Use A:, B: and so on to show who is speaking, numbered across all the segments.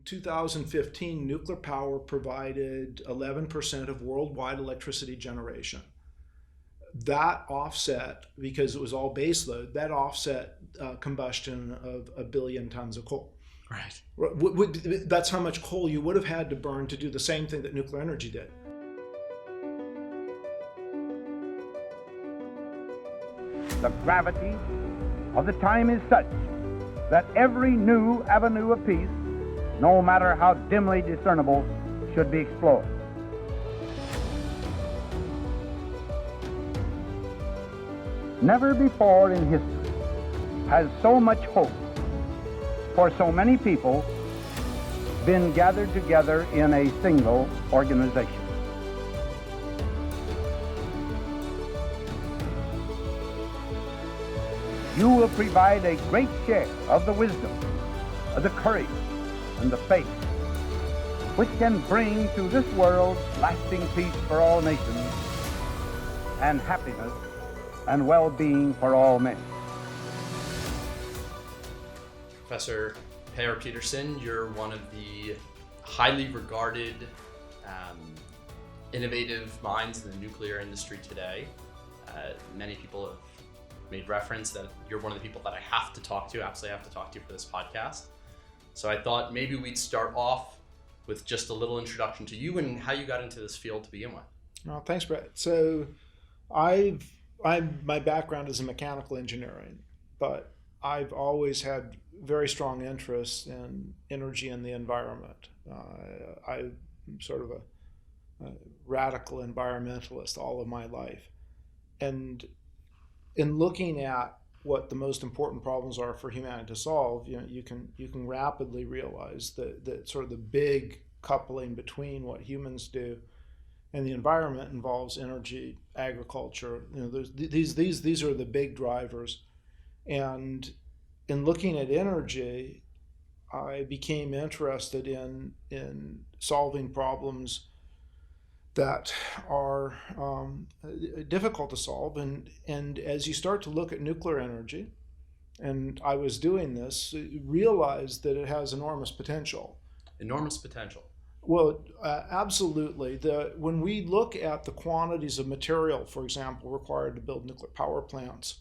A: 2015, nuclear power provided 11% of worldwide electricity generation. That offset, because it was all baseload, that offset combustion of 1 billion tons of coal.
B: Right.
A: That's how much coal you would have had to burn to do the same thing that nuclear energy did.
C: The gravity of the time is such that every new avenue of peace, no matter how dimly discernible, should be explored. Never before in history has so much hope for so many people been gathered together in a single organization. You will provide a great share of the wisdom, of the courage, and the faith which can bring to this world lasting peace for all nations and happiness and well-being for all men.
B: Professor Per Peterson, you're one of the highly regarded, innovative minds in the nuclear industry today. Many people have made reference that you're one of the people that I have to talk to, absolutely have to talk to for this podcast. So I thought maybe we'd start off with just a little introduction to you and how you got into this field to begin with.
A: Well, thanks, Bret. So my background is in mechanical engineering, but I've always had very strong interest in energy and the environment. I'm sort of a radical environmentalist all of my life. And in looking at what the most important problems are for humanity to solve, you can rapidly realize that sort of the big coupling between what humans do and the environment involves energy, agriculture. These are the big drivers. And in looking at energy, I became interested in solving problems that are difficult to solve. And as you start to look at nuclear energy, and I was doing this, realized that it has enormous potential.
B: Enormous potential.
A: Well, absolutely. When we look at the quantities of material, for example, required to build nuclear power plants,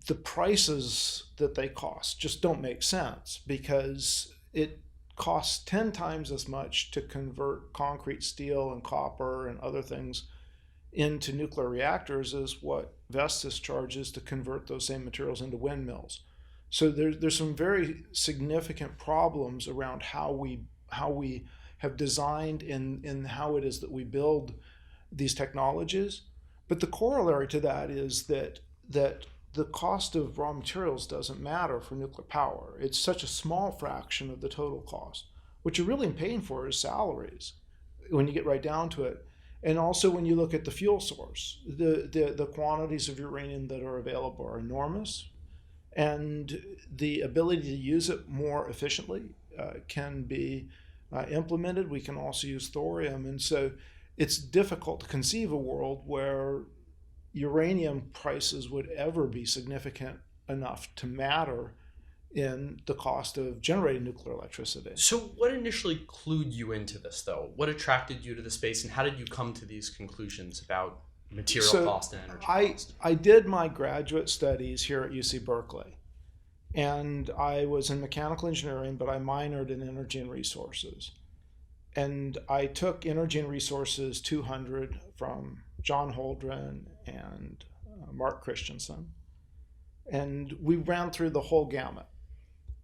A: the prices that they cost just don't make sense, because it costs 10 times as much to convert concrete, steel, and copper and other things into nuclear reactors as what Vestas charges to convert those same materials into windmills. So there's some very significant problems around how we have designed and how it is that we build these technologies. But the corollary to that is that the cost of raw materials doesn't matter for nuclear power. It's such a small fraction of the total cost. What you're really paying for is salaries when you get right down to it. And also when you look at the fuel source, the quantities of uranium that are available are enormous, and the ability to use it more efficiently can be implemented. We can also use thorium. And so it's difficult to conceive a world where uranium prices would ever be significant enough to matter in the cost of generating nuclear electricity.
B: So what initially clued you into this, though? What attracted you to the space, and how did you come to these conclusions about material cost and energy cost?
A: I did my graduate studies here at UC Berkeley, and I was in mechanical engineering, but I minored in energy and resources. And I took Energy and Resources 200 from John Holdren and Mark Christensen. And we ran through the whole gamut.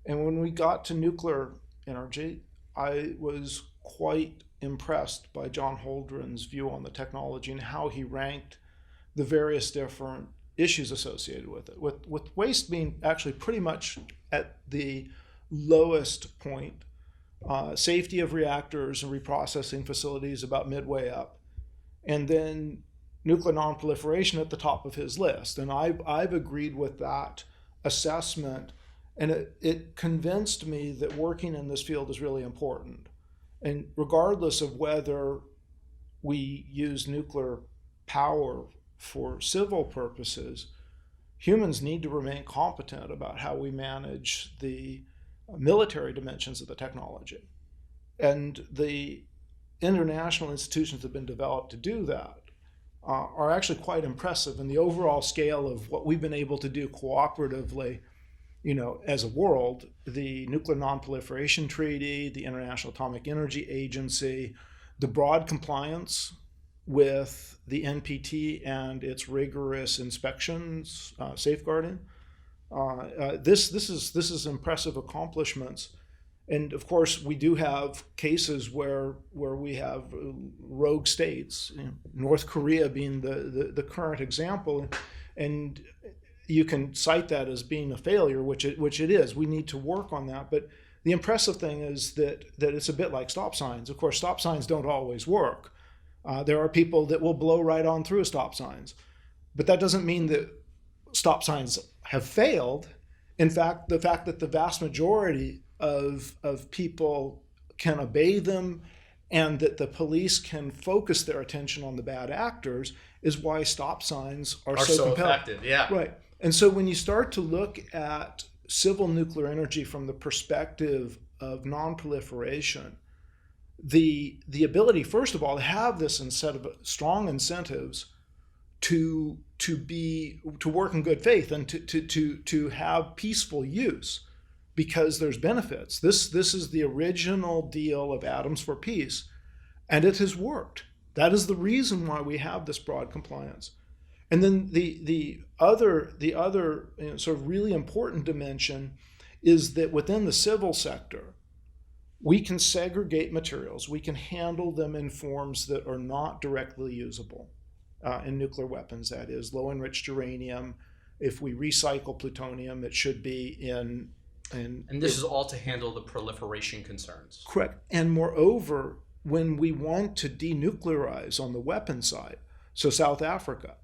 A: And when we got to nuclear energy, I was quite impressed by John Holdren's view on the technology and how he ranked the various different issues associated with it, with waste being actually pretty much at the lowest point. Safety of reactors and reprocessing facilities about midway up, and then nuclear non-proliferation at the top of his list. And I've agreed with that assessment, and it convinced me that working in this field is really important. And regardless of whether we use nuclear power for civil purposes, humans need to remain competent about how we manage the military dimensions of the technology. And the international institutions that have been developed to do that are actually quite impressive. And the overall scale of what we've been able to do cooperatively, as a world, the Nuclear Non-Proliferation Treaty, the International Atomic Energy Agency, the broad compliance with the NPT and its rigorous inspections, safeguarding. This is impressive accomplishments. And of course, we do have cases where we have rogue states, North Korea being the current example, and you can cite that as being a failure, which it is. We need to work on that. But the impressive thing is that it's a bit like stop signs. Of course, stop signs don't always work. There are people that will blow right on through stop signs, but that doesn't mean that stop signs have failed. In fact, the fact that the vast majority of people can obey them and that the police can focus their attention on the bad actors is why stop signs are so compelling.
B: Effective. Yeah.
A: Right. And so when you start to look at civil nuclear energy from the perspective of non-proliferation, the ability, first of all, to have this set of strong incentives to work in good faith and to have peaceful use, because there's benefits. This is the original deal of Atoms for Peace, and it has worked. That is the reason why we have this broad compliance. And then the other sort of really important dimension is that within the civil sector, we can segregate materials. We can handle them in forms that are not directly usable in nuclear weapons. That is, low enriched uranium. If we recycle plutonium, it should be in.
B: And this is all to handle the proliferation concerns.
A: Correct. And moreover, when we want to denuclearize on the weapons side, so South Africa,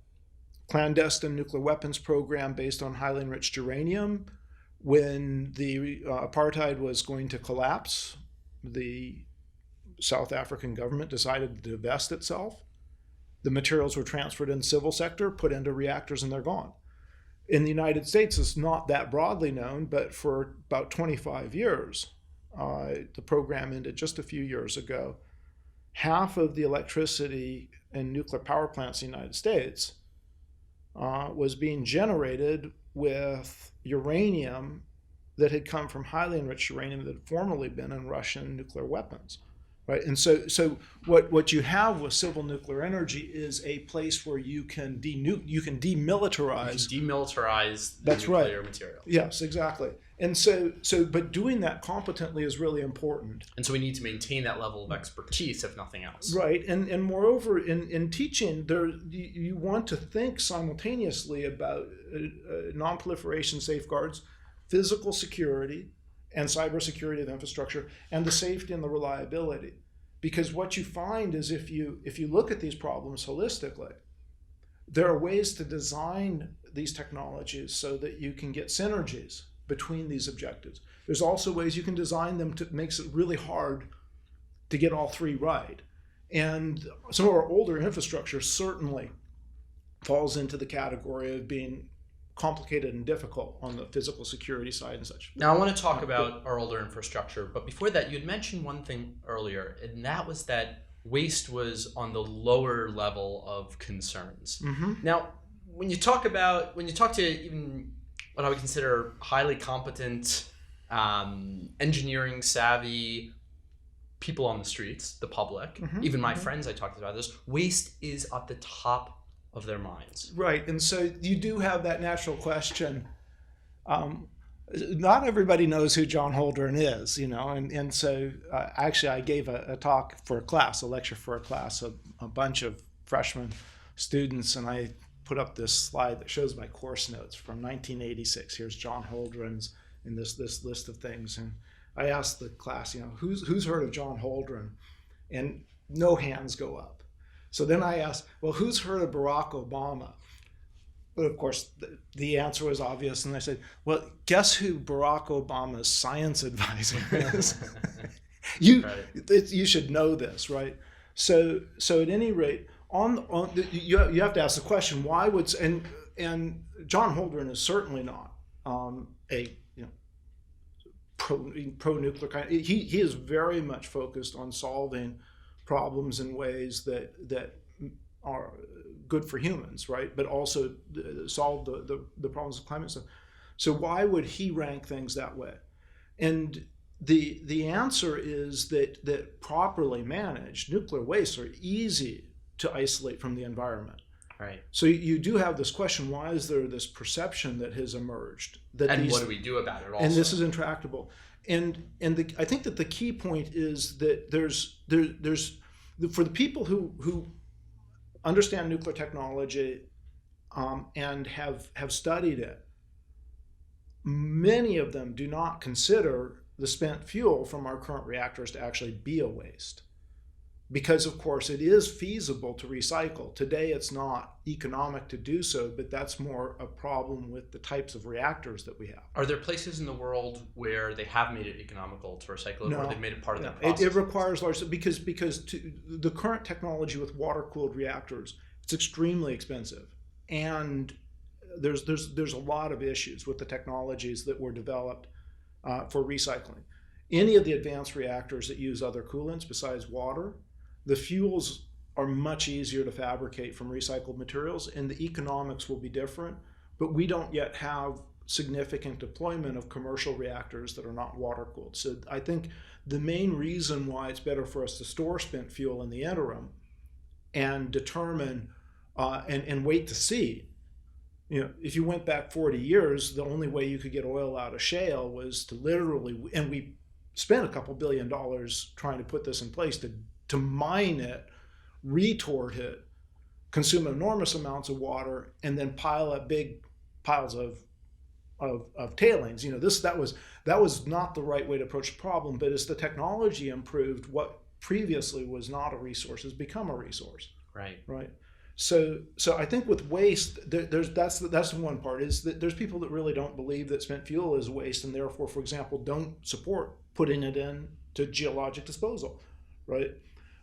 A: clandestine nuclear weapons program based on highly enriched uranium. When the apartheid was going to collapse, the South African government decided to divest itself. The materials were transferred in the civil sector, put into reactors, and they're gone. In the United States, it's not that broadly known, but for about 25 years, the program ended just a few years ago. Half of the electricity in nuclear power plants in the United States was being generated with uranium that had come from highly enriched uranium that had formerly been in Russian nuclear weapons. Right, and so what you have with civil nuclear energy is a place where you can demilitarize.
B: You can demilitarize the
A: That's
B: nuclear
A: right.
B: material.
A: Yes, exactly. And so but doing that competently is really important.
B: And so we need to maintain that level of expertise, if nothing else.
A: Right, and moreover, in teaching, you want to think simultaneously about non-proliferation safeguards, physical security, and cybersecurity of infrastructure, and the safety and the reliability. Because what you find is if you look at these problems holistically, there are ways to design these technologies so that you can get synergies between these objectives. There's also ways you can design them to makes it really hard to get all three right. And some of our older infrastructure certainly falls into the category of being complicated and difficult on the physical security side and such.
B: Now I want to talk about our older infrastructure, but before that, you had mentioned one thing earlier, and that was that waste was on the lower level of concerns.
A: Mm-hmm.
B: Now, when you talk to even what I would consider highly competent, engineering savvy people on the streets, the public, even my friends I talked about this, waste is at the top of their minds.
A: Right, and so you do have that natural question. Not everybody knows who John Holdren is, and so actually I gave a talk for a class, a lecture for a class, a bunch of freshman students, and I put up this slide that shows my course notes from 1986. Here's John Holdren's in this list of things, and I asked the class, who's heard of John Holdren, and no hands go up. So then I asked, well, who's heard of Barack Obama? But of course, the answer was obvious. And I said, well, guess who Barack Obama's science advisor is? You should know this, right? So at any rate, you have to ask the question, why would, and John Holdren is certainly not a pro-nuclear kind. He is very much focused on solving problems in ways that are good for humans, right? But also solve the problems of climate stuff. So why would he rank things that way? And the answer is that properly managed nuclear wastes are easy to isolate from the environment.
B: Right.
A: So you do have this question: why is there this perception that has emerged that
B: what do we do about it? Also?
A: And this is intractable. And I think that the key point is that there's for the people who understand nuclear technology and have studied it, many of them do not consider the spent fuel from our current reactors to actually be a waste. Because, of course, it is feasible to recycle. Today, it's not economic to do so, but that's more a problem with the types of reactors that we have.
B: Are there places in the world where they have made it economical to recycle it,
A: No,
B: or they've made it part of
A: no.
B: the process?
A: It requires large, because the current technology with water-cooled reactors, it's extremely expensive. And there's a lot of issues with the technologies that were developed for recycling. Any of the advanced reactors that use other coolants besides water, the fuels are much easier to fabricate from recycled materials, and the economics will be different, but we don't yet have significant deployment of commercial reactors that are not water cooled. So I think the main reason why it's better for us to store spent fuel in the interim and determine and wait to see. If you went back 40 years, the only way you could get oil out of shale was to literally, and we spent a couple $2 billion trying to put this in place to mine it, retort it, consume enormous amounts of water, and then pile up big piles of tailings. That was not the right way to approach the problem. But as the technology improved, what previously was not a resource has become a resource. Right. So I think with waste, that's the one part, is that there's people that really don't believe that spent fuel is waste, and therefore, for example, don't support putting it in to geologic disposal, right?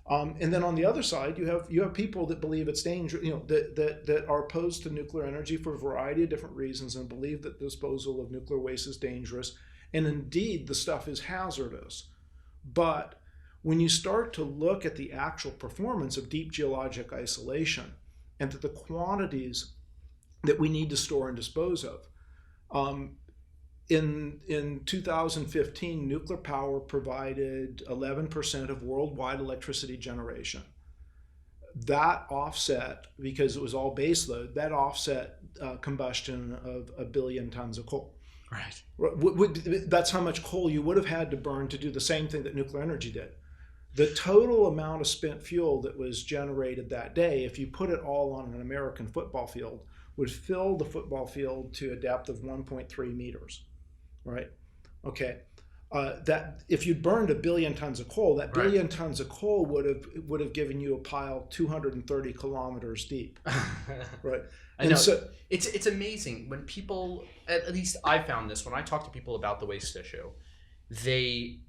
A: And then on the other side, you have people that believe it's dangerous, that are opposed to nuclear energy for a variety of different reasons, and believe that the disposal of nuclear waste is dangerous, and indeed the stuff is hazardous. But when you start to look at the actual performance of deep geologic isolation and the quantities that we need to store and dispose of, in 2015, nuclear power provided 11% of worldwide electricity generation. That offset, because it was all baseload, that offset combustion of 1 billion tons of coal.
B: Right.
A: That's how much coal you would have had to burn to do the same thing that nuclear energy did. The total amount of spent fuel that was generated that day, if you put it all on an American football field, would fill the football field to a depth of 1.3 meters. Right. Okay. That if you'd burned 1 billion tons of coal, that billion tons of coal would have given you a pile 230 kilometers deep. Right.
B: I know. So it's amazing when people, at least I found this when I talk to people about the waste issue, they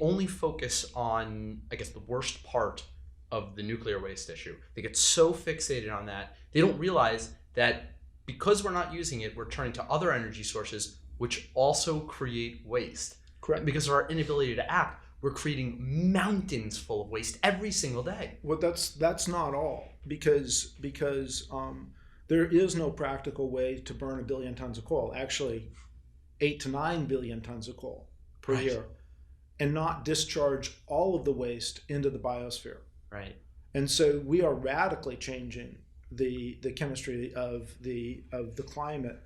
B: only focus on, I guess, the worst part of the nuclear waste issue. They get so fixated on that, they don't realize that because we're not using it, we're turning to other energy sources which also create waste.
A: Correct.
B: Because of our inability to act, we're creating mountains full of waste every single day.
A: Well, that's not all, because there is no practical way to burn 1 billion tons of coal. Actually, 8 to 9 billion tons of coal per year, and not discharge all of the waste into the biosphere.
B: Right.
A: And so we are radically changing the chemistry of the climate.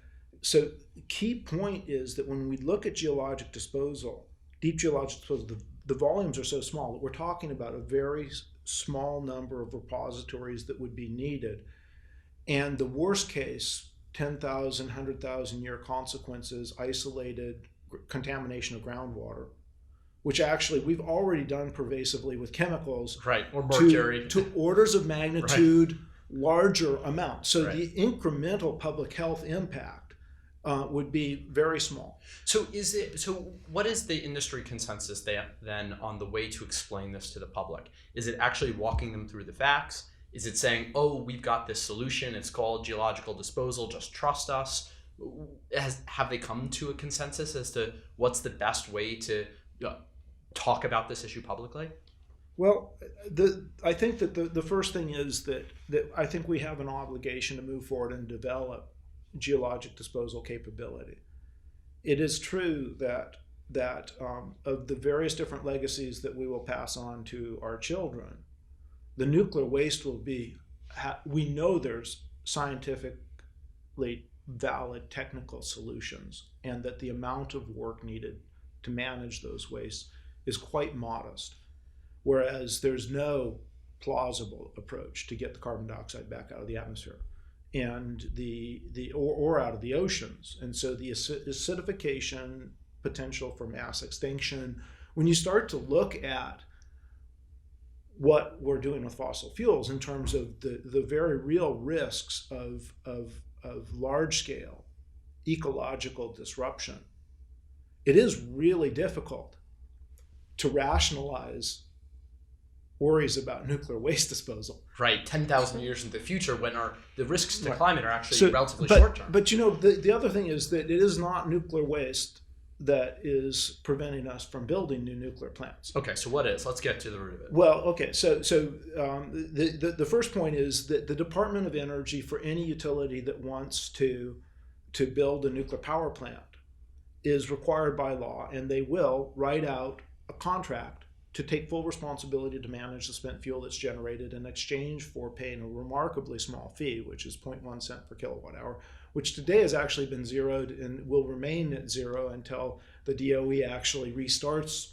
A: So the key point is that when we look at geologic disposal, deep geologic disposal, the volumes are so small that we're talking about a very small number of repositories that would be needed. And the worst case, 10,000, 100,000 year consequences, isolated contamination of groundwater, which actually we've already done pervasively with chemicals.
B: Right, or mercury.
A: To orders of magnitude larger amounts. So the incremental public health impact would be very small.
B: So what is the industry consensus then on the way to explain this to the public? Is it actually walking them through the facts? Is it saying, oh, we've got this solution, it's called geological disposal, just trust us? have they come to a consensus as to what's the best way to talk about this issue publicly?
A: Well, I think that the first thing is that I think we have an obligation to move forward and develop geologic disposal capability. It is true that of the various different legacies that we will pass on to our children, the nuclear waste will be, we know there's scientifically valid technical solutions, and that the amount of work needed to manage those wastes is quite modest. Whereas there's no plausible approach to get the carbon dioxide back out of the atmosphere and or out of the oceans. And so the acidification potential for mass extinction, when you start to look at what we're doing with fossil fuels in terms of the very real risks of large scale ecological disruption, it is really difficult to rationalize worries about nuclear waste disposal.
B: Right, 10,000 years into the future, when the risks to
A: Right.
B: climate are actually relatively
A: but,
B: short term.
A: But you know, the other thing is that it is not nuclear waste that is preventing us from building new nuclear plants.
B: Okay, so what is? Let's get to the root of it.
A: Well, okay, so the first point is that the Department of Energy, for any utility that wants to build a nuclear power plant, is required by law, and they will write out a contract to take full responsibility to manage the spent fuel that's generated in exchange for paying a remarkably small fee, which is 0.1 cent per kilowatt hour, which today has actually been zeroed and will remain at zero until the DOE actually restarts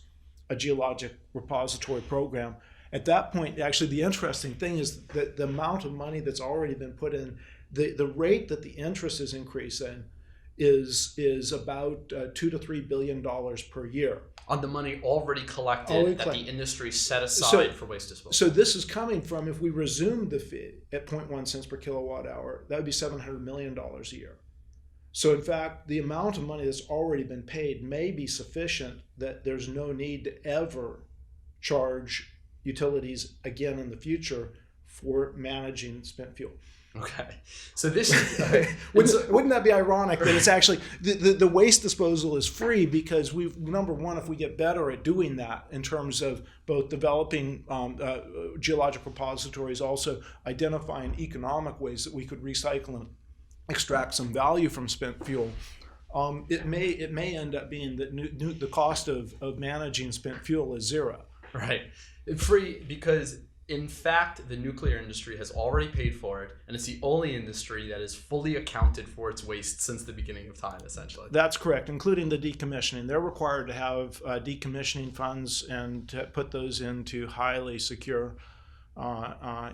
A: a geologic repository program. At that point, actually, the interesting thing is that the amount of money that's already been put in, the rate that the interest is increasing is about $2 to $3 billion per year.
B: On the money already collected that the industry set aside for waste disposal.
A: So this is coming from, if we resume the fee at 0.1 cents per kilowatt hour, that would be $700 million a year. So in fact, the amount of money that's already been paid may be sufficient that there's no need to ever charge utilities again in the future for managing spent fuel.
B: Okay, so this
A: wouldn't that be ironic that it's actually the waste disposal is free, because number one, if we get better at doing that in terms of both developing geologic repositories, also identifying economic ways that we could recycle and extract some value from spent fuel, it may end up being that the cost of managing spent fuel is zero.
B: Right, free, because in fact, the nuclear industry has already paid for it, and it's the only industry that is fully accounted for its waste since the beginning of time, essentially.
A: That's correct, including the decommissioning. They're required to have decommissioning funds and to put those into highly secure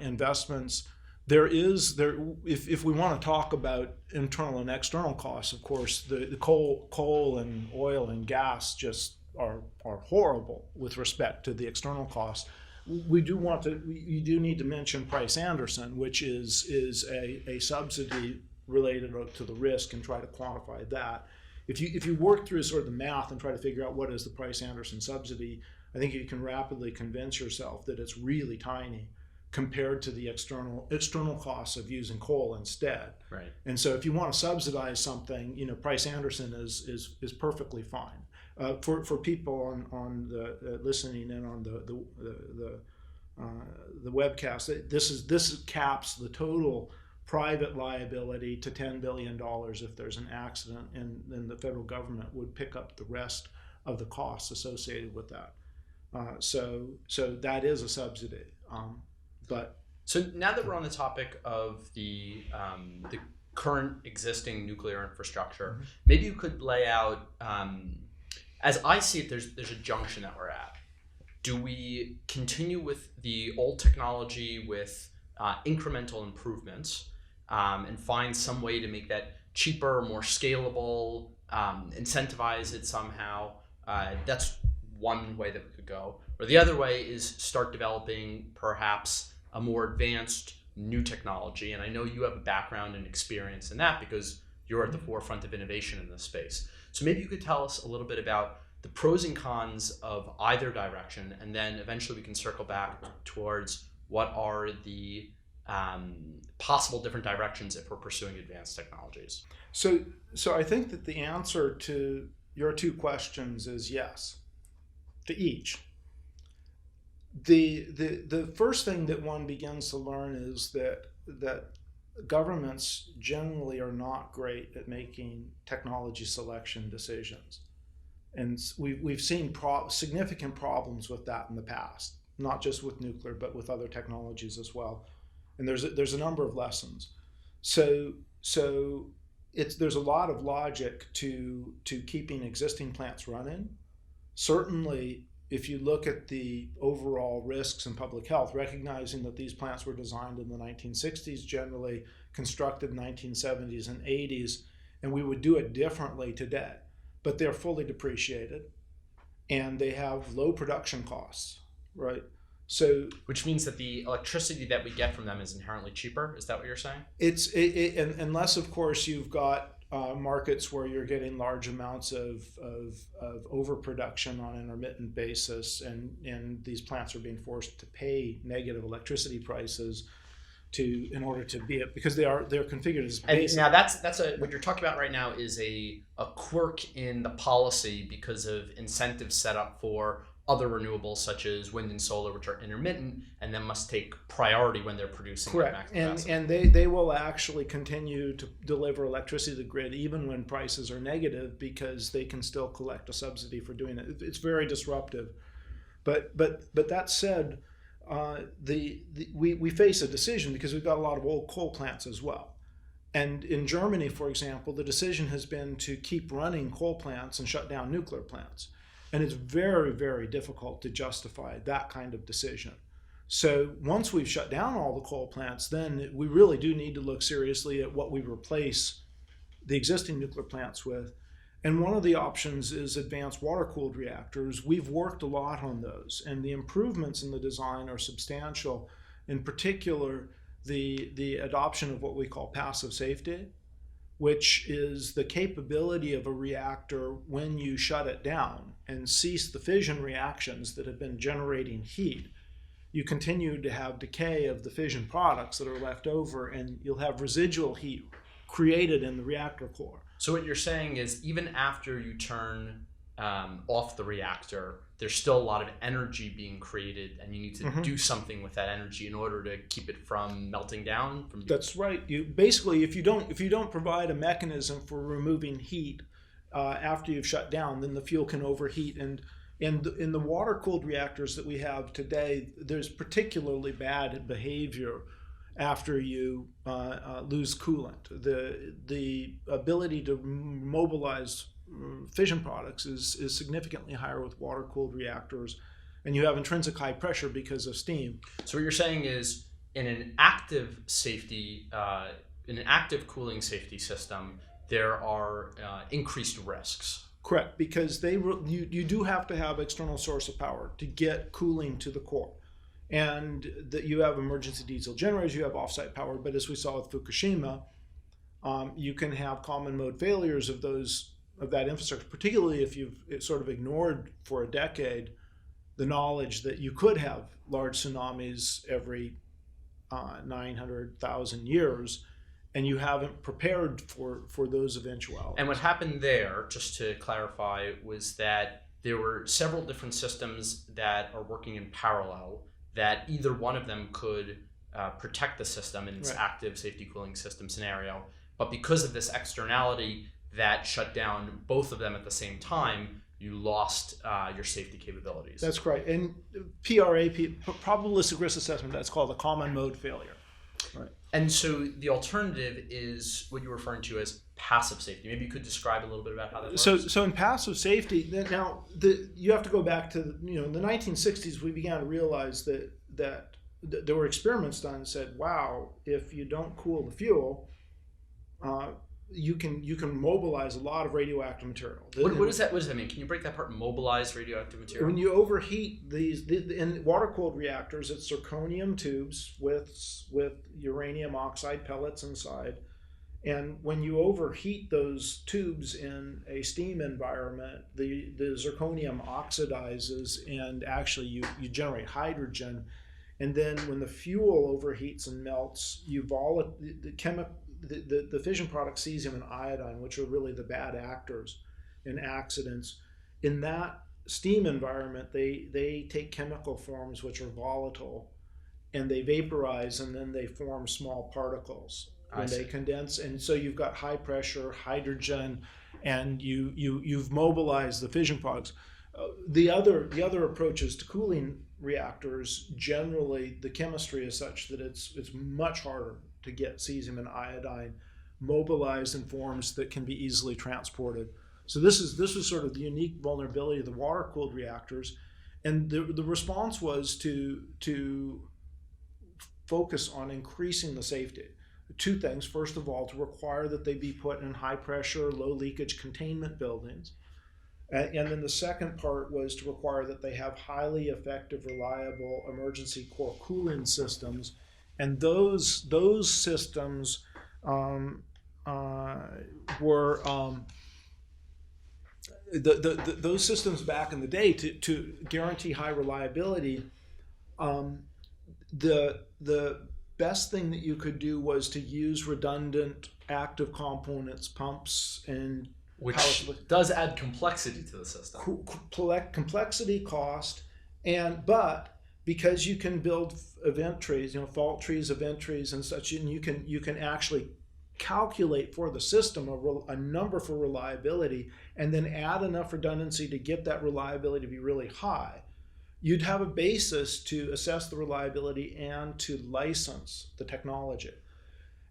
A: investments. If we want to talk about internal and external costs, of course, the coal and oil and gas just are horrible with respect to the external costs. You do need to mention Price Anderson, which is a subsidy related to the risk, and try to quantify that. If you work through sort of the math and try to figure out what is the Price Anderson subsidy, I think you can rapidly convince yourself that it's really tiny compared to the external costs of using coal instead.
B: Right.
A: And so if you want to subsidize something, Price Anderson is perfectly fine. For people on the listening in on the webcast, this caps the total private liability to $10 billion if there's an accident, and then the federal government would pick up the rest of the costs associated with that. So that is a subsidy.
B: So now that we're on the topic of the current existing nuclear infrastructure, maybe you could lay out. As I see it, there's a junction that we're at. Do we continue with the old technology with incremental improvements and find some way to make that cheaper, more scalable, incentivize it somehow? That's one way that we could go. Or the other way is start developing perhaps a more advanced new technology. And I know you have a background and experience in that because you're at the forefront of innovation in this space. So maybe you could tell us a little bit about the pros and cons of either direction, and then eventually we can circle back towards what are the possible different directions if we're pursuing advanced technologies?
A: So I think that the answer to your two questions is yes, to each. The first thing that one begins to learn is that governments generally are not great at making technology selection decisions, and we've seen significant problems with that in the past, not just with nuclear but with other technologies as well. And there's a number of lessons. So there's a lot of logic to keeping existing plants running. Certainly, if you look at the overall risks in public health, recognizing that these plants were designed in the 1960s, generally constructed in the 1970s and 80s, and we would do it differently today, but they're fully depreciated and they have low production costs, right? So,
B: which means that the electricity that we get from them is inherently cheaper. Is that what you're saying?
A: Unless, of course, you've got markets where you're getting large amounts of overproduction on an intermittent basis, and these plants are being forced to pay negative electricity prices in order to be it, because they're configured as basic.
B: And now that's what you're talking about right now is a quirk in the policy because of incentives set up for other renewables such as wind and solar, which are intermittent and then must take priority when they're producing.
A: Correct. And they will actually continue to deliver electricity to the grid even when prices are negative, because they can still collect a subsidy for doing it. It's very disruptive. But that said, we face a decision because we've got a lot of old coal plants as well. And in Germany, for example, the decision has been to keep running coal plants and shut down nuclear plants. And it's very, very difficult to justify that kind of decision. So once we've shut down all the coal plants, then we really do need to look seriously at what we replace the existing nuclear plants with. And one of the options is advanced water-cooled reactors. We've worked a lot on those, and the improvements in the design are substantial. In particular, the adoption of what we call passive safety, which is the capability of a reactor, when you shut it down and cease the fission reactions that have been generating heat, you continue to have decay of the fission products that are left over, and you'll have residual heat created in the reactor core.
B: So what you're saying is even after you turn off the reactor, there's still a lot of energy being created, and you need to do something with that energy in order to keep it from melting down.
A: That's right. You basically, if you don't provide a mechanism for removing heat after you've shut down, then the fuel can overheat. And in the water-cooled reactors that we have today, there's particularly bad behavior after you lose coolant. The ability to mobilize fission products is significantly higher with water-cooled reactors, and you have intrinsic high pressure because of steam.
B: So what you're saying is, in an active cooling safety system, there are increased risks.
A: Correct, because you do have to have external source of power to get cooling to the core, and that you have emergency diesel generators, you have offsite power. But as we saw with Fukushima, you can have common mode failures of that infrastructure, particularly if you've sort of ignored for a decade the knowledge that you could have large tsunamis every 900,000 years, and you haven't prepared for those eventualities.
B: And what happened there, just to clarify, was that there were several different systems that are working in parallel, that either one of them could protect the system in its active safety cooling system scenario. But because of this externality that shut down both of them at the same time, you lost your safety capabilities.
A: That's correct. And probabilistic risk assessment, that's called a common mode failure. Right.
B: And so the alternative is what you're referring to as passive safety. Maybe you could describe a little bit about how that works.
A: So in passive safety, now you have to go back to in the 1960s. We began to realize that there were experiments done that said, wow, if you don't cool the fuel, you can mobilize a lot of radioactive material.
B: What does that mean? Can you break that apart? Mobilize radioactive material?
A: When you overheat in water-cooled reactors, it's zirconium tubes with uranium oxide pellets inside. And when you overheat those tubes in a steam environment, the zirconium oxidizes, and actually you generate hydrogen. And then when the fuel overheats and melts, the fission product cesium and iodine, which are really the bad actors in accidents, in that steam environment, they take chemical forms which are volatile, and they vaporize, and then they form small particles when they condense. And so you've got high pressure hydrogen, and you've mobilized the fission products. The other approaches to cooling reactors, generally the chemistry is such that it's much harder to get cesium and iodine mobilized in forms that can be easily transported. So this was sort of the unique vulnerability of the water-cooled reactors, and the response was to focus on increasing the safety. Two things: first of all, to require that they be put in high-pressure, low-leakage containment buildings. And then the second part was to require that they have highly effective, reliable emergency core cooling systems. And those systems were those systems back in the day to guarantee high reliability. The best thing that you could do was to use redundant active components, pumps, and
B: which does add complexity to the system.
A: Complexity, cost, but because you can build event trees, fault trees, event trees, and such, and you can actually calculate for the system a number for reliability, and then add enough redundancy to get that reliability to be really high. You'd have a basis to assess the reliability and to license the technology.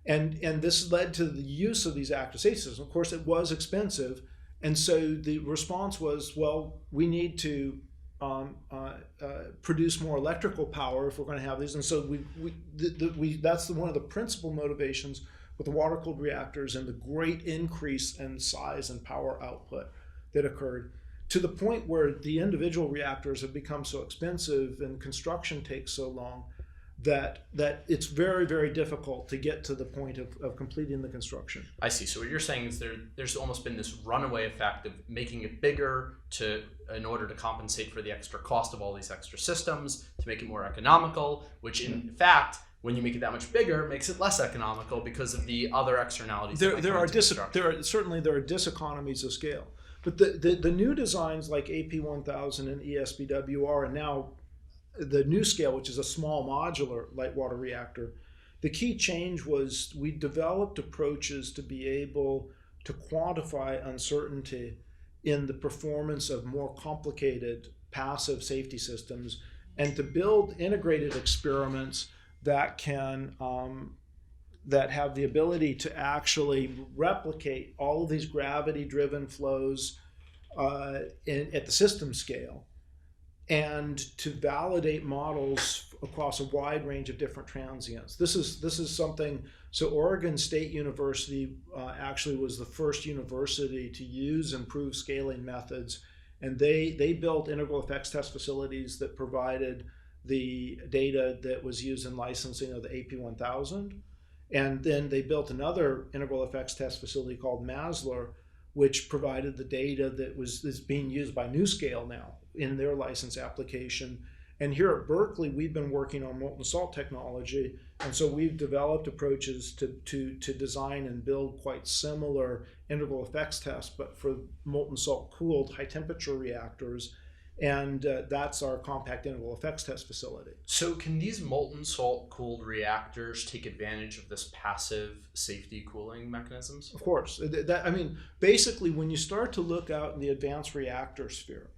A: And this led to the use of these active safety systems. Of course, it was expensive, and so the response was, well, we need to produce more electrical power if we're going to have these. And so that's one of the principal motivations with the water-cooled reactors, and the great increase in size and power output that occurred, to the point where the individual reactors have become so expensive and construction takes so long that it's very, very difficult to get to the point of completing the construction.
B: I see. So what you're saying is there's almost been this runaway effect of making it bigger in order to compensate for the extra cost of all these extra systems, to make it more economical, which in fact, when you make it that much bigger, makes it less economical because of the other externalities. There are
A: diseconomies of scale. But the new designs like AP1000 and ESBWR, and now the new scale, which is a small modular light water reactor, the key change was we developed approaches to be able to quantify uncertainty in the performance of more complicated passive safety systems, and to build integrated experiments that can that have the ability to actually replicate all of these gravity-driven flows at the system scale, and to validate models across a wide range of different transients. This is something. So Oregon State University actually was the first university to use improved scaling methods, and they built integral effects test facilities that provided the data that was used in licensing of the AP1000. And then they built another integral effects test facility called Masler, which provided the data that is being used by NuScale now in their license application. And here at Berkeley, we've been working on molten salt technology, and so we've developed approaches to design and build quite similar integral effects tests, but for molten salt cooled high temperature reactors. And that's our compact integral effects test facility.
B: So can these molten salt cooled reactors take advantage of this passive safety cooling mechanisms?
A: Of course. Basically, when you start to look out in the advanced reactor sphere,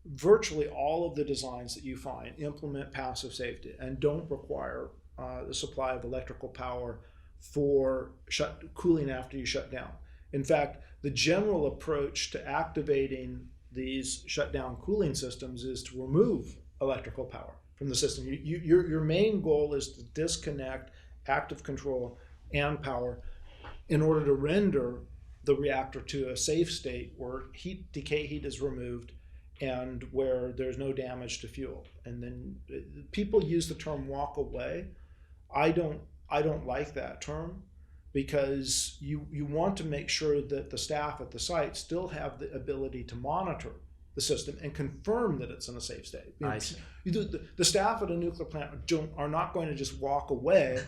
A: virtually all of the designs that you find implement passive safety and don't require the supply of electrical power for cooling after you shut down. In fact, the general approach to activating these shutdown cooling systems is to remove electrical power from the system. Your main goal is to disconnect active control and power in order to render the reactor to a safe state where decay heat is removed and where there's no damage to fuel. And then people use the term walk away. I don't like that term, because you want to make sure that the staff at the site still have the ability to monitor the system and confirm that it's in a safe state.
B: I see.
A: The staff at a nuclear plant are not going to just walk away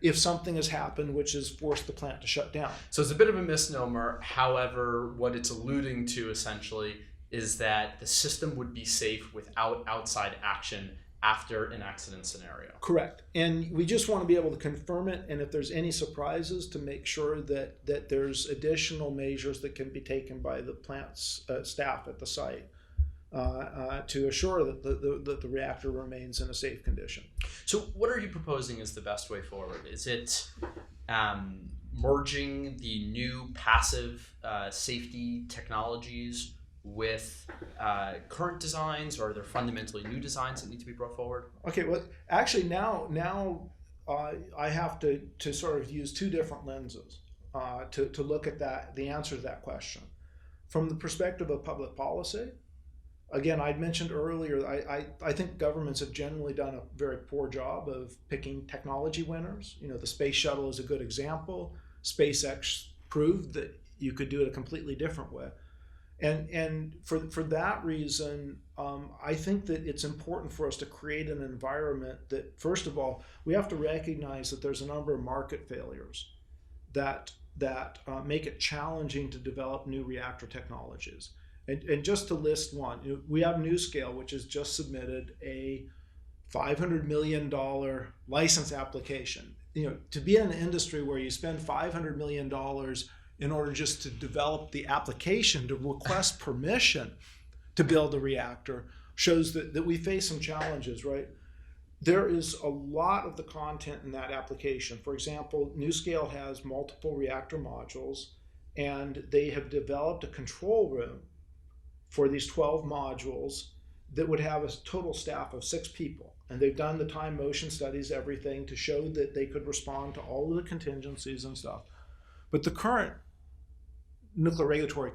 A: if something has happened which has forced the plant to shut down.
B: So it's a bit of a misnomer. However, what it's alluding to essentially is that the system would be safe without outside action after an accident scenario.
A: Correct. And we just want to be able to confirm it, and if there's any surprises, to make sure that there's additional measures that can be taken by the plant's staff at the site to assure that the reactor remains in a safe condition.
B: So what are you proposing is the best way forward? Is it merging the new passive safety technologies with current designs, or are there fundamentally new designs that need to be brought forward?
A: Okay, well, actually now I have to sort of use two different lenses to look at the answer to that question. From the perspective of public policy, again, I'd mentioned earlier, I think governments have generally done a very poor job of picking technology winners. The space shuttle is a good example. SpaceX proved that you could do it a completely different way. And for that reason, I think that it's important for us to create an environment that, first of all, we have to recognize that there's a number of market failures that make it challenging to develop new reactor technologies. And just to list one, we have NuScale, which has just submitted a $500 million license application. To be in an industry where you spend $500 million in order just to develop the application to request permission to build a reactor shows that we face some challenges, right? There is a lot of the content in that application. For example, NuScale has multiple reactor modules, and they have developed a control room for these 12 modules that would have a total staff of 6 people. And they've done the time motion studies, everything, to show that they could respond to all of the contingencies and stuff. But the current Nuclear Regulatory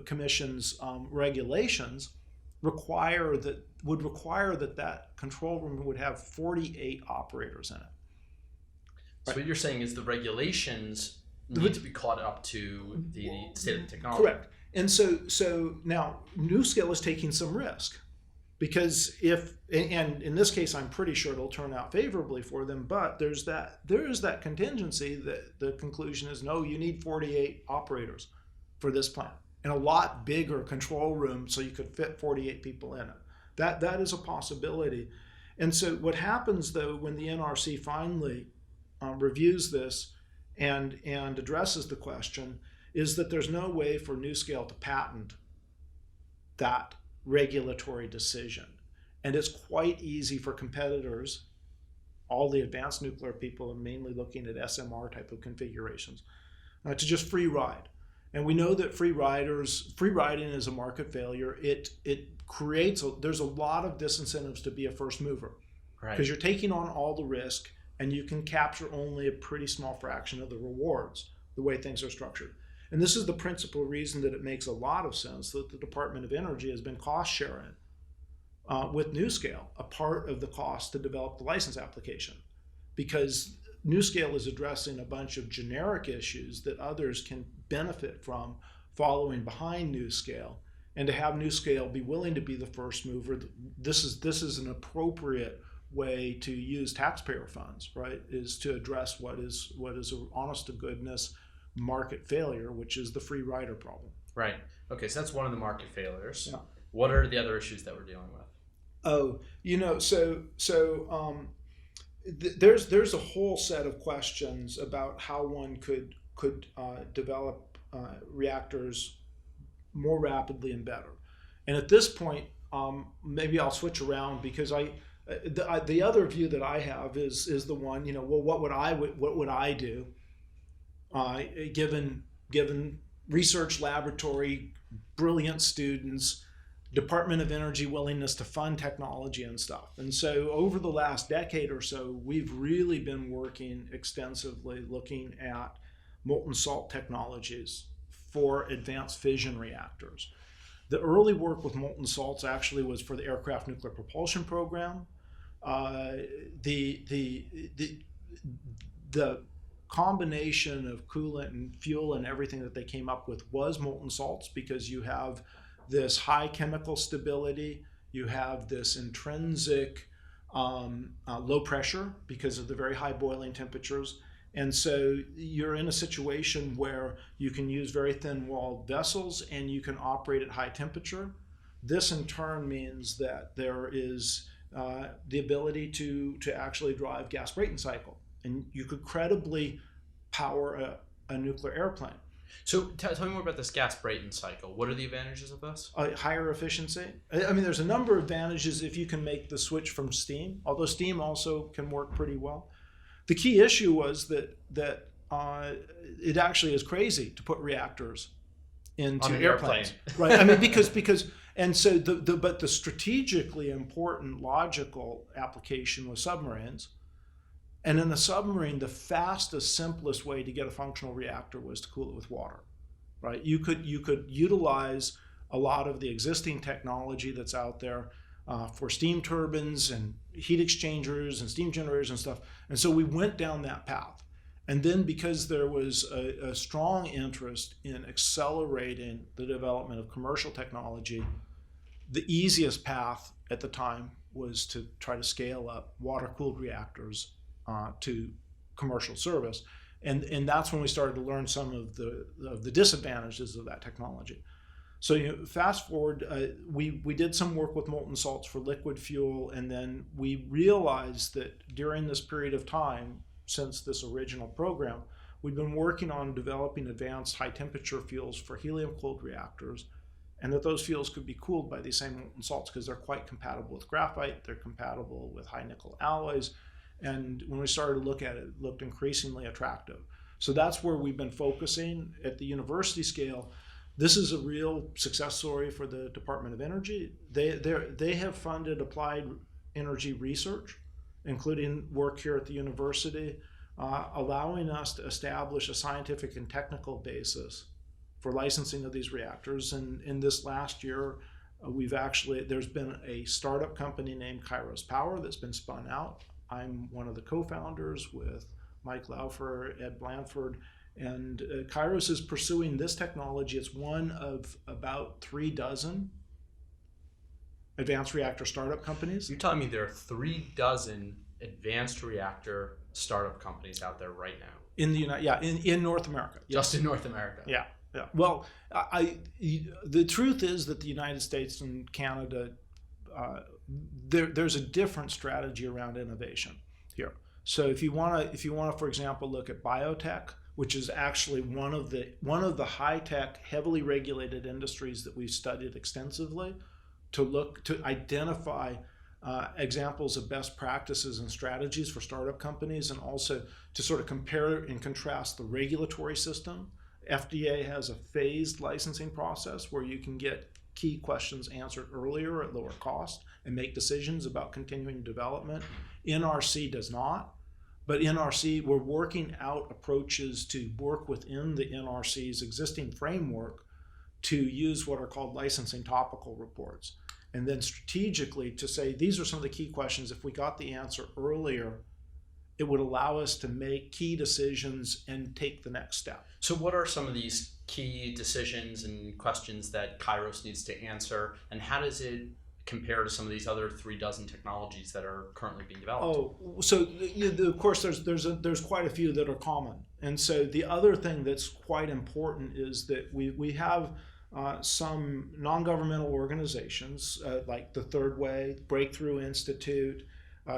A: Commission's regulations would require that control room would have 48 operators in it.
B: So what you're saying is the regulations need to be caught up to the state of the technology.
A: Correct. And so now NuScale is taking some risk, because and in this case I'm pretty sure it'll turn out favorably for them, but there is that contingency that the conclusion is no, you need 48 operators for this plant, and a lot bigger control room so you could fit 48 people in it. That is a possibility. And so what happens though when the NRC finally reviews this and addresses the question is that there's no way for NuScale to patent that regulatory decision. And it's quite easy for competitors, all the advanced nuclear people are mainly looking at SMR type of configurations, to just free ride. And we know that free riding is a market failure. It creates, there's a lot of disincentives to be a first mover.
B: Right.
A: Because you're taking on all the risk and you can capture only a pretty small fraction of the rewards, the way things are structured. And this is the principal reason that it makes a lot of sense that the Department of Energy has been cost sharing with NuScale, a part of the cost to develop the license application. Because NuScale is addressing a bunch of generic issues that others can benefit from following behind NuScale, and to have NuScale be willing to be the first mover, this is an appropriate way to use taxpayer funds, right? Is to address what is an honest to goodness market failure, which is the free rider problem.
B: Right. Okay, so that's one of the market failures.
A: Yeah.
B: What are the other issues that we're dealing with?
A: Oh, there's a whole set of questions about how one could develop reactors more rapidly and better. And at this point, maybe I'll switch around, because the other view that I have is the one, well, what would I do given research laboratory, brilliant students, Department of Energy willingness to fund technology and stuff. And so over the last decade or so, we've really been working extensively looking at molten salt technologies for advanced fission reactors. The early work with molten salts actually was for the aircraft nuclear propulsion program. The combination of coolant and fuel and everything that they came up with was molten salts, because you have this high chemical stability, you have this intrinsic low pressure because of the very high boiling temperatures. And so you're in a situation where you can use very thin walled vessels and you can operate at high temperature. This in turn means that there is the ability to actually drive gas Brayton cycle, and you could credibly power a nuclear airplane.
B: So tell me more about this gas Brayton cycle. What are the advantages of this?
A: Higher efficiency. I mean, there's a number of advantages if you can make the switch from steam, although steam also can work pretty well. The key issue was that it actually is crazy to put reactors into airplanes, right? I mean, because and so but the strategically important logical application was submarines. And in a submarine, the fastest, simplest way to get a functional reactor was to cool it with water, right? You could utilize a lot of the existing technology that's out there for steam turbines and heat exchangers and steam generators and stuff. And so we went down that path. And then because there was a strong interest in accelerating the development of commercial technology, the easiest path at the time was to try to scale up water-cooled reactors to commercial service, and that's when we started to learn some of the disadvantages of that technology. So fast forward, we did some work with molten salts for liquid fuel, and then we realized that during this period of time, since this original program, we've been working on developing advanced high temperature fuels for helium-cooled reactors, and that those fuels could be cooled by these same molten salts because they're quite compatible with graphite, they're compatible with high nickel alloys. And when we started to look at it, it looked increasingly attractive. So that's where we've been focusing at the university scale. This is a real success story for the Department of Energy. They have funded applied energy research, including work here at the university, allowing us to establish a scientific and technical basis for licensing of these reactors. And in this last year, there's been a startup company named Kairos Power that's been spun out. I'm one of the co-founders with Mike Laufer, Ed Blanford, and Kairos is pursuing this technology. It's one of about 36 advanced reactor startup companies.
B: You're telling me there are 36 advanced reactor startup companies out there right now?
A: In the in North America.
B: Just in North America?
A: Yeah. Well, the truth is that the United States and Canada, there's a different strategy around innovation here. So if you want to, for example, look at biotech, which is actually one of the high-tech, heavily regulated industries that we've studied extensively, to identify examples of best practices and strategies for startup companies, and also to sort of compare and contrast the regulatory system. FDA has a phased licensing process where you can get key questions answered earlier at lower cost and make decisions about continuing development. NRC does not, but NRC, we're working out approaches to work within the NRC's existing framework to use what are called licensing topical reports. And then strategically to say, these are some of the key questions. If we got the answer earlier, it would allow us to make key decisions and take the next step.
B: So what are some of these key decisions and questions that Kairos needs to answer, and how does it compare to some of these other 36 technologies that are currently being developed?
A: Oh, so of course there's quite a few that are common. And so the other thing that's quite important is that we have some non-governmental organizations like the Third Way, Breakthrough Institute,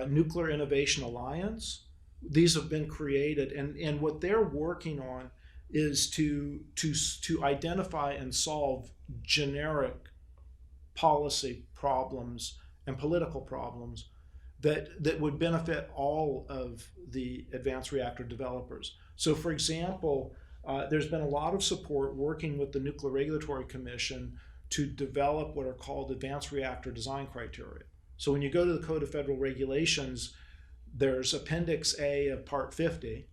A: Nuclear Innovation Alliance. These have been created, and what they're working on is to identify and solve generic policy problems and political problems that would benefit all of the advanced reactor developers. So for example, there's been a lot of support working with the Nuclear Regulatory Commission to develop what are called advanced reactor design criteria. So when you go to the Code of Federal Regulations, there's Appendix A of Part 50,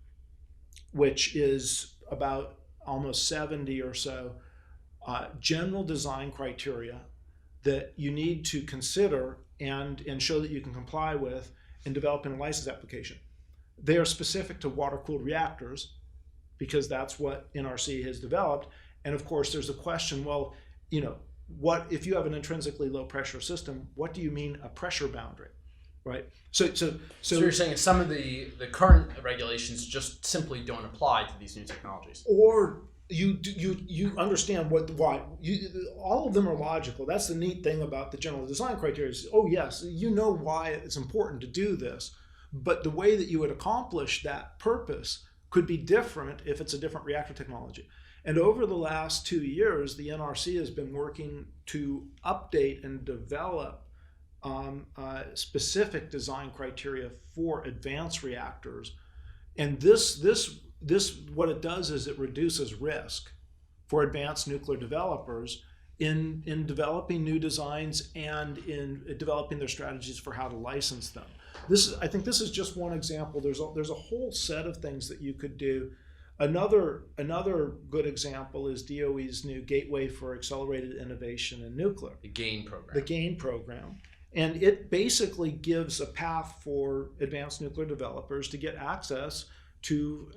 A: which is about almost 70 or so general design criteria that you need to consider and show that you can comply with in developing a license application. They are specific to water-cooled reactors because that's what NRC has developed. And of course, there's a question, well, what if you have an intrinsically low pressure system? What do you mean a pressure boundary, right? So
B: you're saying some of the current regulations just simply don't apply to these new technologies,
A: or you understand why all of them are logical. That's the neat thing about the general design criteria is, oh yes, you know why it's important to do this, but the way that you would accomplish that purpose could be different if it's a different reactor technology. And over the last 2 years, the NRC has been working to update and develop specific design criteria for advanced reactors. And this what it does is it reduces risk for advanced nuclear developers in developing new designs and in developing their strategies for how to license them. I think this is just one example. There's a whole set of things that you could do. Another good example is DOE's new Gateway for Accelerated Innovation in Nuclear.
B: The GAIN program.
A: The GAIN program. And it basically gives a path for advanced nuclear developers to get access to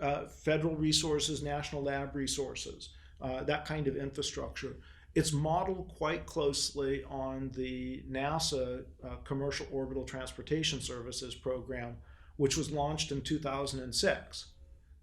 A: federal resources, national lab resources, that kind of infrastructure. It's modeled quite closely on the NASA Commercial Orbital Transportation Services program, which was launched in 2006,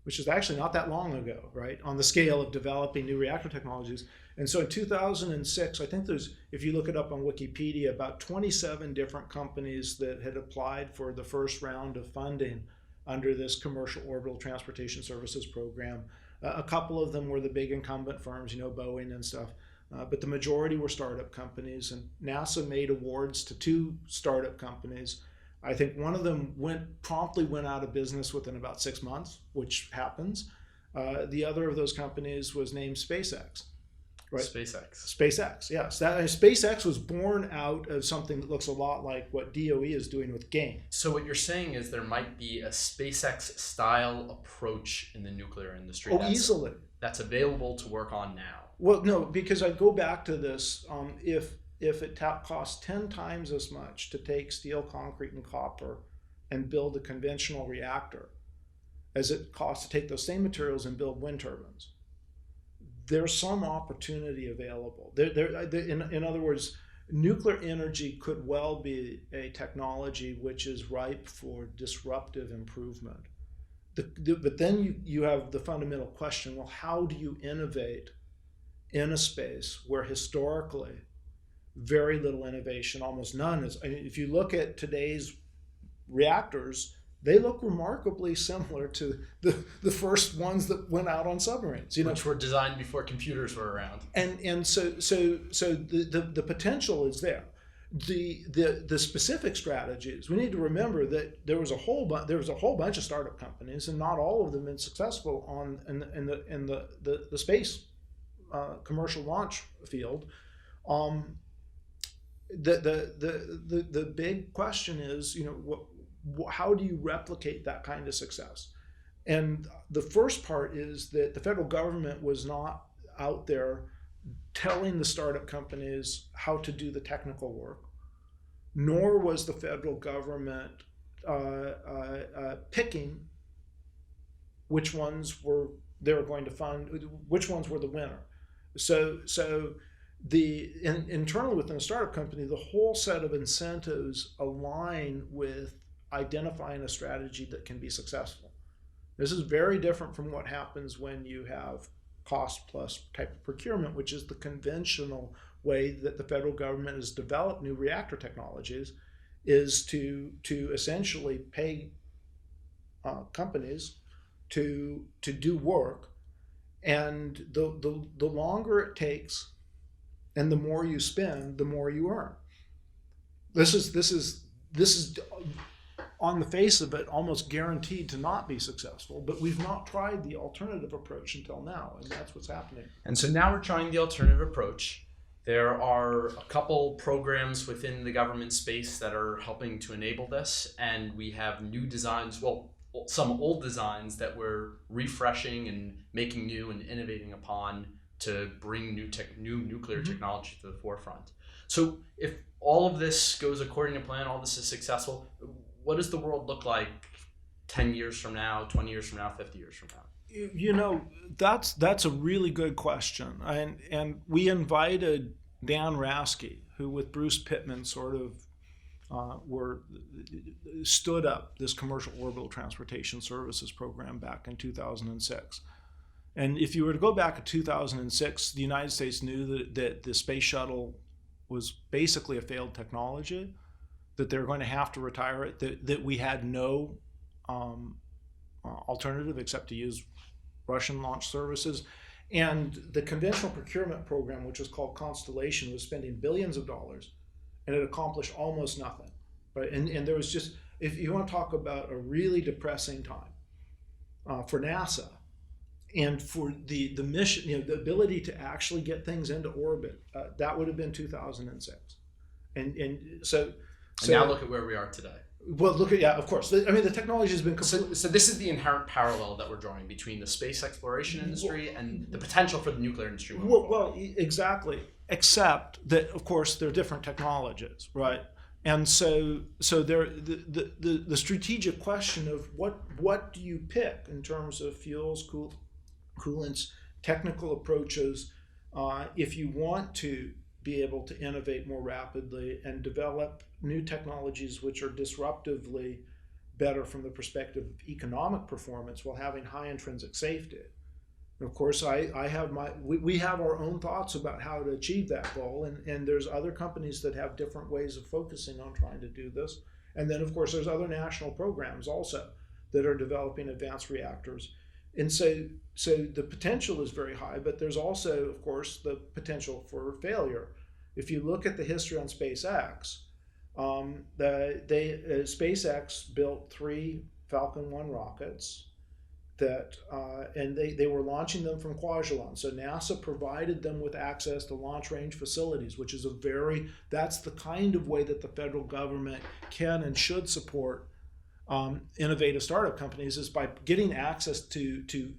A: which is actually not that long ago, right, on the scale of developing new reactor technologies. And so in 2006, I think if you look it up on Wikipedia, about 27 different companies that had applied for the first round of funding under this Commercial Orbital Transportation Services program. A couple of them were the big incumbent firms, Boeing and stuff. But the majority were startup companies, and NASA made awards to 2 startup companies. I think one of them promptly went out of business within about 6 months, which happens. The other of those companies was named SpaceX. Right? SpaceX, yes. SpaceX was born out of something that looks a lot like what DOE is doing with GAIN.
B: So what you're saying is there might be a SpaceX-style approach in the nuclear industry.
A: Easily.
B: That's available to work on now.
A: Well, no, because I go back to this. If it costs 10 times as much to take steel, concrete, and copper and build a conventional reactor as it costs to take those same materials and build wind turbines, there's some opportunity available. In other words, nuclear energy could well be a technology which is ripe for disruptive improvement. But then you have the fundamental question, well, how do you innovate in a space where historically very little innovation, almost none is? I mean, if you look at today's reactors, they look remarkably similar to the first ones that went out on submarines,
B: which were designed before computers were around.
A: And so the potential is there. The specific strategies, we need to remember that there was a whole bunch of startup companies, and not all of them been successful in the space commercial launch field. The big question is, how do you replicate that kind of success? And the first part is that the federal government was not out there telling the startup companies how to do the technical work, nor was the federal government picking which ones they were going to fund, which ones were the winner. So internally within a startup company, the whole set of incentives align with identifying a strategy that can be successful. This is very different from what happens when you have cost plus type of procurement, which is the conventional way that the federal government has developed new reactor technologies, is to essentially pay companies to do work, and the longer it takes and the more you spend, the more you earn. This is on the face of it almost guaranteed to not be successful, but we've not tried the alternative approach until now, and that's what's happening.
B: And so now we're trying the alternative approach. There are a couple programs within the government space that are helping to enable this, and we have new designs, some old designs that we're refreshing and making new and innovating upon to bring new nuclear technology to the forefront. So if all of this goes according to plan, all this is successful, what does the world look like 10 years from now, 20 years from now, 50 years from now?
A: That's a really good question. And we invited Dan Rasky, who with Bruce Pittman sort of stood up this commercial orbital transportation services program back in 2006. And if you were to go back to 2006, the United States knew that the space shuttle was basically a failed technology, that they were going to have to retire it, that we had no alternative except to use Russian launch services. And the conventional procurement program, which was called Constellation, was spending billions of dollars, and it accomplished almost nothing. Right? And there was just, if you want to talk about a really depressing time for NASA, and for the mission, the ability to actually get things into orbit, that would have been 2006. And so
B: now look at where we are today.
A: Well, of course. I mean, the technology has been completely...
B: So this is the inherent parallel that we're drawing between the space exploration industry and the potential for the nuclear industry.
A: Well, exactly. Except that, of course, they're different technologies, right? And so there, the strategic question of what do you pick in terms of fuels, coolants, technical approaches, if you want to be able to innovate more rapidly and develop new technologies which are disruptively better from the perspective of economic performance while having high intrinsic safety. And of course, we have our own thoughts about how to achieve that goal, and there's other companies that have different ways of focusing on trying to do this. And then, of course, there's other national programs also that are developing advanced reactors. And so the potential is very high, but there's also, of course, the potential for failure. If you look at the history on SpaceX, SpaceX built 3 Falcon 1 rockets and they were launching them from Kwajalein. So NASA provided them with access to launch range facilities, which is that's the kind of way that the federal government can and should support innovative startup companies, is by getting access to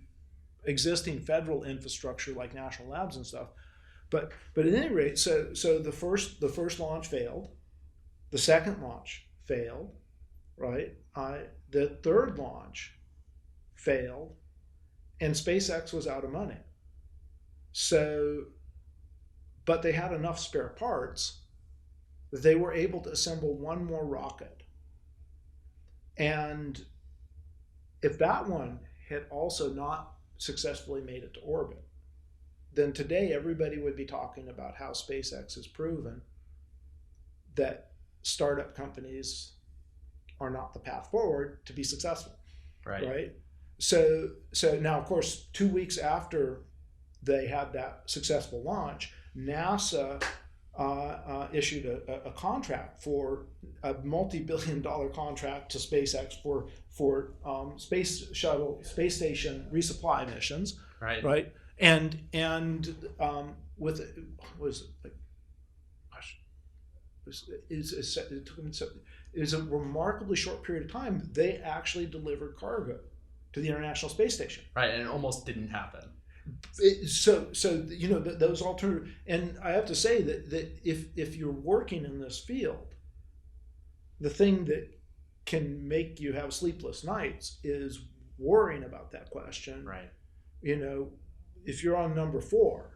A: existing federal infrastructure like national labs and stuff. But at any rate, so the first launch failed, the second launch failed, right? The third launch failed, and SpaceX was out of money. So, but they had enough spare parts that they were able to assemble one more rocket. And if that one had also not successfully made it to orbit, then today everybody would be talking about how SpaceX has proven that startup companies are not the path forward to be successful. Right? So now, of course, 2 weeks after they had that successful launch, NASA issued a contract for a multi-billion-dollar contract to SpaceX for space station resupply missions. Right. And with it was like, gosh, it took them. It was a remarkably short period of time. They actually delivered cargo to the International Space Station.
B: Right, and it almost didn't happen.
A: So those alternative, and I have to say that if you're working in this field, the thing that can make you have sleepless nights is worrying about that question.
B: Right.
A: If you're on number 4,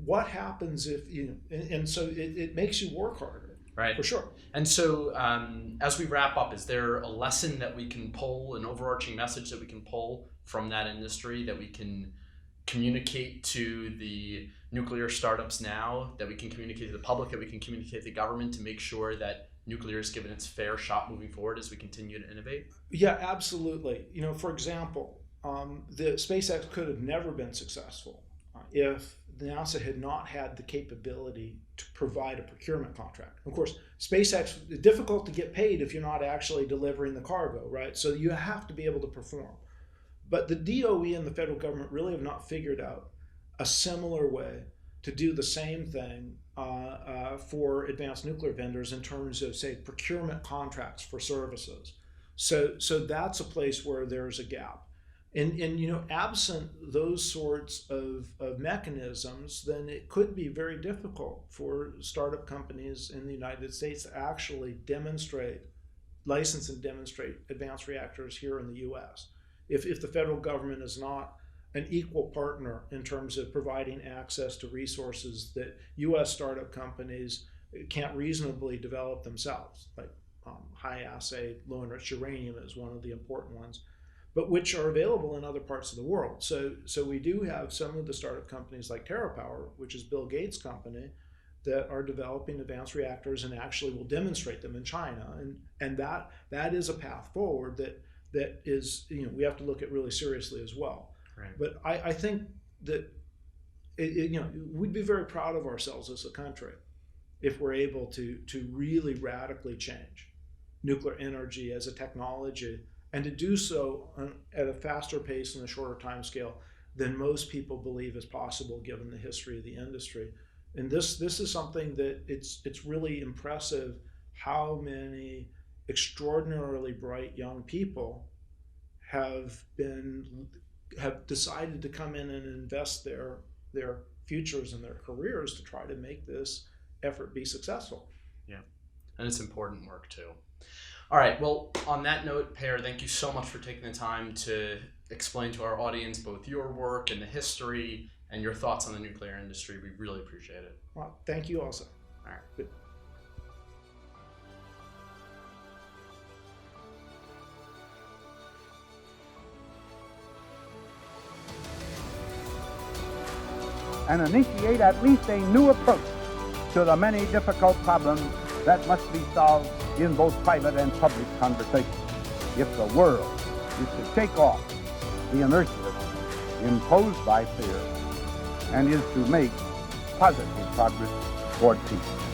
A: what happens if and so it makes you work harder.
B: Right.
A: For sure.
B: And so as we wrap up, is there a lesson that we can pull, an overarching message that we can pull from that industry that we can communicate to the nuclear startups now, that we can communicate to the public, that we can communicate to the government to make sure that nuclear is given its fair shot moving forward as we continue to innovate?
A: Yeah, absolutely. For example, the SpaceX could have never been successful if NASA had not had the capability to provide a procurement contract. Of course, SpaceX is difficult to get paid if you're not actually delivering the cargo, right? So you have to be able to perform. But the DOE and the federal government really have not figured out a similar way to do the same thing for advanced nuclear vendors in terms of, say, procurement contracts for services. So that's a place where there's a gap. And absent those sorts of mechanisms, then it could be very difficult for startup companies in the United States to actually license and demonstrate advanced reactors here in the U.S. If the federal government is not an equal partner in terms of providing access to resources that U.S. startup companies can't reasonably develop themselves, like high assay, low enriched uranium is one of the important ones, but which are available in other parts of the world. So we do have some of the startup companies like TerraPower, which is Bill Gates' company, that are developing advanced reactors and actually will demonstrate them in China. And that is a path forward that is, we have to look at really seriously as well.
B: Right.
A: But I think that we'd be very proud of ourselves as a country if we're able to really radically change nuclear energy as a technology, and to do so at a faster pace and a shorter time scale than most people believe is possible given the history of the industry. And this is something that it's really impressive how many extraordinarily bright young people have decided to come in and invest their futures and their careers to try to make this effort be successful.
B: Yeah, and it's important work too. All right, well, on that note, Per, thank you so much for taking the time to explain to our audience both your work and the history and your thoughts on the nuclear industry. We really appreciate it.
A: Well, thank you also.
B: All right.
A: Good.
C: And initiate at least a new approach to the many difficult problems that must be solved in both private and public conversation if the world is to shake off the inertia imposed by fear and is to make positive progress toward peace.